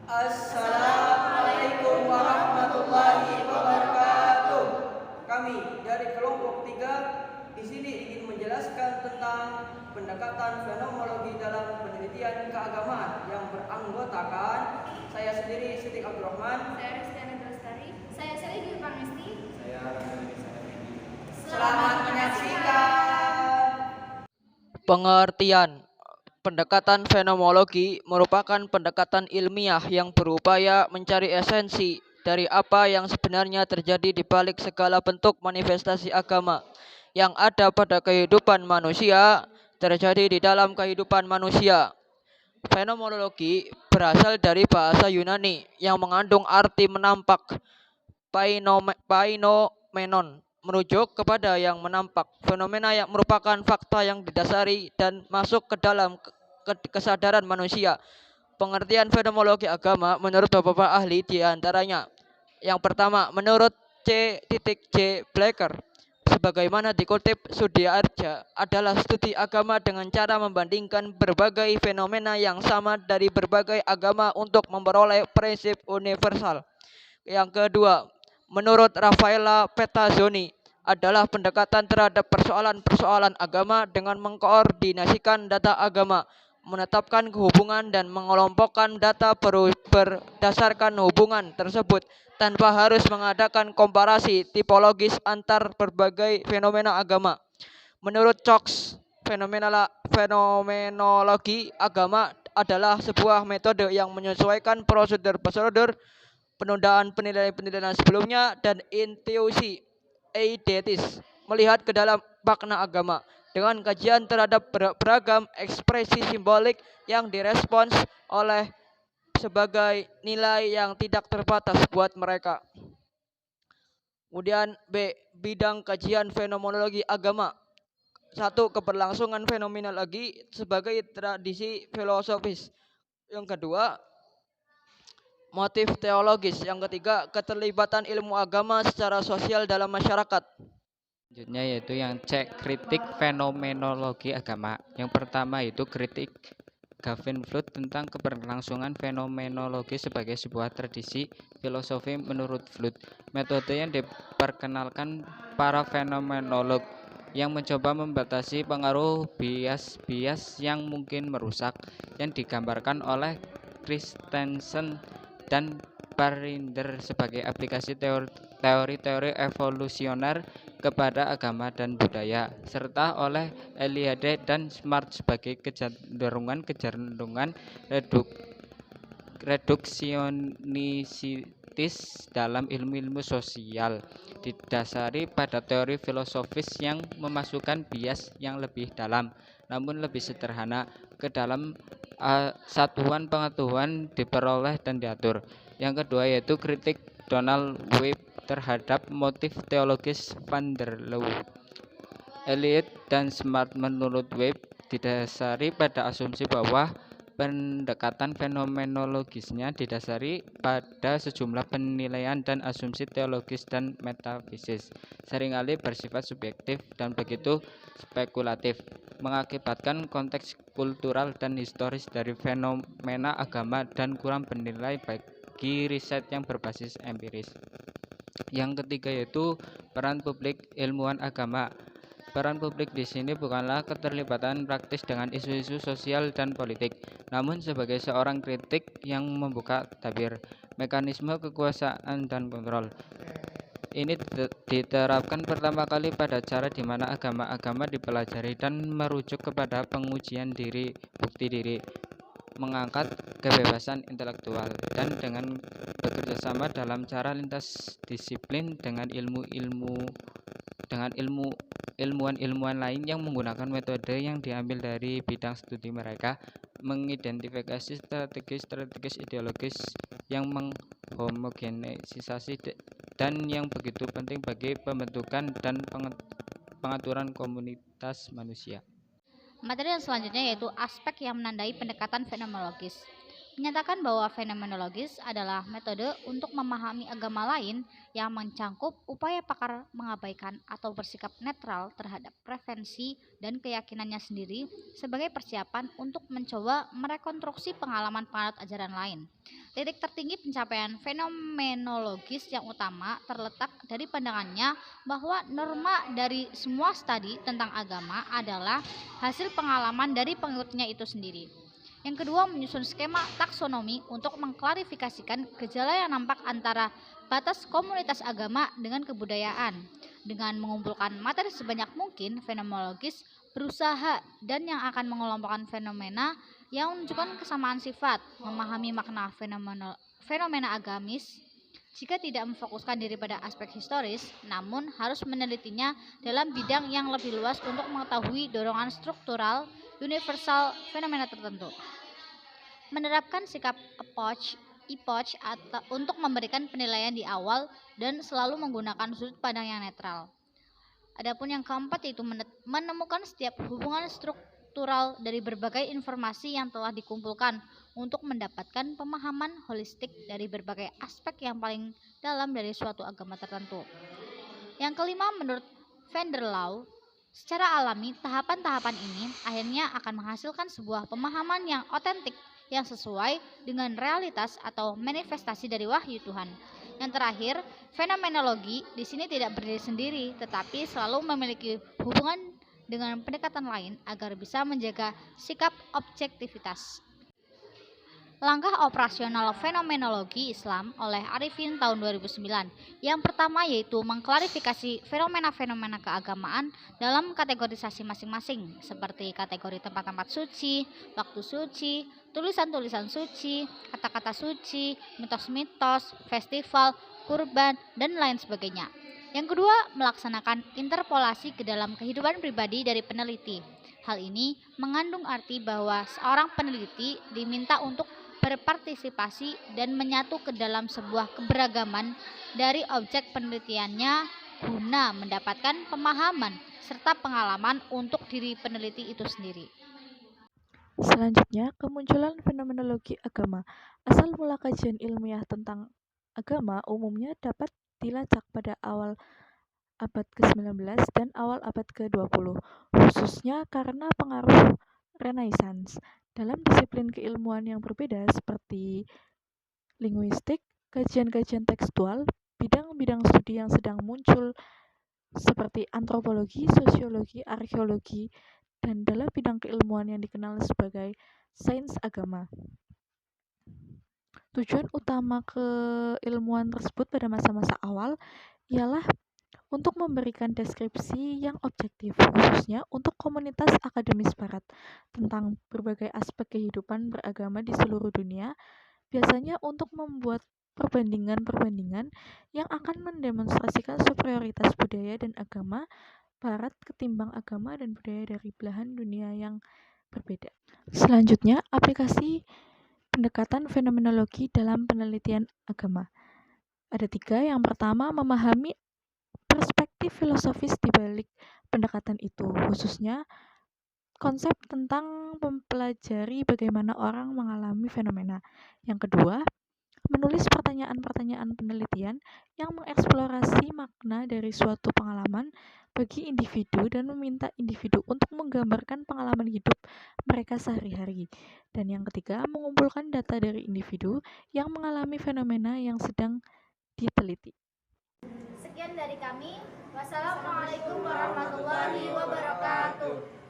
Assalamualaikum warahmatullahi wabarakatuh. Kami dari kelompok 3 di sini ingin menjelaskan tentang pendekatan fenomenologi dalam penelitian keagamaan yang beranggotakan saya sendiri Siti Abdurrahman, Saya Ristiana Drastari. Saya Sally Dwi Pangesti. Saya Ramdhani Sanadi. Selamat menyaksikan. Pengertian. Pendekatan fenomenologi merupakan pendekatan ilmiah yang berupaya mencari esensi dari apa yang sebenarnya terjadi di balik segala bentuk manifestasi agama yang ada pada kehidupan manusia, terjadi di dalam kehidupan manusia. Fenomenologi berasal dari bahasa Yunani yang mengandung arti menampak, painomenon, merujuk kepada yang menampak, fenomena yang merupakan fakta yang didasari dan masuk ke dalam kesadaran manusia. Pengertian fenomenologi agama menurut beberapa ahli diantaranya. Yang pertama, menurut C.J. Blacker, sebagaimana dikutip Sudiarja, adalah studi agama dengan cara membandingkan berbagai fenomena yang sama dari berbagai agama untuk memperoleh prinsip universal. Yang kedua, menurut Raffaella Petazzoni, adalah pendekatan terhadap persoalan-persoalan agama dengan mengkoordinasikan data agama, menetapkan hubungan dan mengelompokkan data berdasarkan hubungan tersebut tanpa harus mengadakan komparasi tipologis antar berbagai fenomena agama. Menurut Cox, fenomenologi agama adalah sebuah metode yang menyesuaikan prosedur-prosedur penundaan penilaian-penilaian sebelumnya dan intuisi eidetis melihat ke dalam makna agama dengan kajian terhadap beragam ekspresi simbolik yang direspons oleh sebagai nilai yang tidak terbatas buat mereka. Kemudian B. Bidang kajian fenomenologi agama. 1. Keberlangsungan fenomenologi sebagai tradisi filosofis. Yang kedua, motif teologis. Yang ketiga, keterlibatan ilmu agama secara sosial dalam masyarakat. Selanjutnya yaitu yang C, kritik fenomenologi agama. Yang pertama itu kritik Gavin Flood tentang keberlangsungan fenomenologi sebagai sebuah tradisi filosofi menurut Flood. Metode yang diperkenalkan para fenomenolog yang mencoba membatasi pengaruh bias-bias yang mungkin merusak yang digambarkan oleh Christensen dan Parinder sebagai aplikasi teori-teori evolusioner kepada agama dan budaya, serta oleh Eliade dan Smart sebagai kecenderungan reduksionistis dalam ilmu-ilmu sosial, didasari pada teori filosofis yang memasukkan bias yang lebih dalam, namun lebih sederhana, ke dalam satuan pengetahuan diperoleh dan diatur. Yang kedua yaitu kritik Donald Webb terhadap motif teologis van der Leeuw. Eliot dan Smart menurut Webb didasari pada asumsi bahwa pendekatan fenomenologisnya didasari pada sejumlah penilaian dan asumsi teologis dan metafisis, seringkali bersifat subjektif dan begitu spekulatif, mengakibatkan konteks kultural dan historis dari fenomena agama dan kurang bernilai bagi riset yang berbasis empiris. Yang ketiga yaitu peran publik ilmuwan agama. Peran publik di sini bukanlah keterlibatan praktis dengan isu-isu sosial dan politik, namun sebagai seorang kritik yang membuka tabir, mekanisme kekuasaan dan kontrol. Ini diterapkan pertama kali pada cara di mana agama-agama dipelajari dan merujuk kepada pengujian diri, bukti diri, mengangkat kebebasan intelektual, dan dengan bekerjasama dalam cara lintas disiplin dengan ilmuwan lain yang menggunakan metode yang diambil dari bidang studi mereka, mengidentifikasi strategi ideologis yang menghomogenisasi dan yang begitu penting bagi pembentukan dan pengaturan komunitas manusia. Materi yang selanjutnya yaitu aspek yang menandai pendekatan fenomenologis. menyatakan bahwa fenomenologis adalah metode untuk memahami agama lain yang mencangkup upaya pakar mengabaikan atau bersikap netral terhadap preferensi dan keyakinannya sendiri sebagai persiapan untuk mencoba merekonstruksi pengalaman penganut ajaran lain. Titik tertinggi pencapaian fenomenologis yang utama terletak dari pandangannya bahwa norma dari semua studi tentang agama adalah hasil pengalaman dari pengikutnya itu sendiri. Yang kedua, menyusun skema taksonomi untuk mengklarifikasikan gejala yang nampak antara batas komunitas agama dengan kebudayaan. Dengan mengumpulkan materi sebanyak mungkin, fenomenologis berusaha dan yang akan mengelompokkan fenomena yang menunjukkan kesamaan sifat, memahami makna fenomena agamis, jika tidak memfokuskan diri pada aspek historis, namun harus menelitinya dalam bidang yang lebih luas untuk mengetahui dorongan struktural universal fenomena tertentu. Menerapkan sikap approach atau untuk memberikan penilaian di awal dan selalu menggunakan sudut pandang yang netral. Adapun yang keempat yaitu menemukan setiap hubungan struktural dari berbagai informasi yang telah dikumpulkan untuk mendapatkan pemahaman holistik dari berbagai aspek yang paling dalam dari suatu agama tertentu. Yang kelima, menurut van der Lau, secara alami tahapan-tahapan ini akhirnya akan menghasilkan sebuah pemahaman yang otentik yang sesuai dengan realitas atau manifestasi dari wahyu Tuhan. Yang terakhir, fenomenologi di sini tidak berdiri sendiri, tetapi selalu memiliki hubungan dengan pendekatan lain agar bisa menjaga sikap objektivitas. Langkah operasional fenomenologi Islam oleh Arifin tahun 2009. Yang pertama yaitu mengklarifikasi fenomena-fenomena keagamaan dalam kategorisasi masing-masing, seperti kategori tempat-tempat suci, waktu suci, tulisan-tulisan suci, kata-kata suci, mitos-mitos, festival, kurban, dan lain sebagainya. Yang kedua, melaksanakan interpolasi ke dalam kehidupan pribadi dari peneliti. Hal ini mengandung arti bahwa seorang peneliti diminta untuk berpartisipasi dan menyatu ke dalam sebuah keberagaman dari objek penelitiannya guna mendapatkan pemahaman serta pengalaman untuk diri peneliti itu sendiri. Selanjutnya, kemunculan fenomenologi agama. Asal mula kajian ilmiah tentang agama umumnya dapat dilacak pada awal abad ke-19 dan awal abad ke-20, khususnya karena pengaruh Renaissance. Dalam disiplin keilmuan yang berbeda seperti linguistik, kajian-kajian tekstual, bidang-bidang studi yang sedang muncul seperti antropologi, sosiologi, arkeologi, dan dalam bidang keilmuan yang dikenal sebagai sains agama. Tujuan utama keilmuan tersebut pada masa-masa awal ialah untuk memberikan deskripsi yang objektif, khususnya untuk komunitas akademis barat, tentang berbagai aspek kehidupan beragama di seluruh dunia, biasanya untuk membuat perbandingan-perbandingan yang akan mendemonstrasikan superioritas budaya dan agama barat ketimbang agama dan budaya dari belahan dunia yang berbeda. Selanjutnya, aplikasi pendekatan fenomenologi dalam penelitian agama. Ada 3. Yang pertama, memahami perspektif filosofis di balik pendekatan itu, khususnya konsep tentang mempelajari bagaimana orang mengalami fenomena. Yang kedua, menulis pertanyaan-pertanyaan penelitian yang mengeksplorasi makna dari suatu pengalaman bagi individu dan meminta individu untuk menggambarkan pengalaman hidup mereka sehari-hari. Dan yang ketiga, mengumpulkan data dari individu yang mengalami fenomena yang sedang diteliti. Sekian dari kami. Wassalamualaikum warahmatullahi wabarakatuh.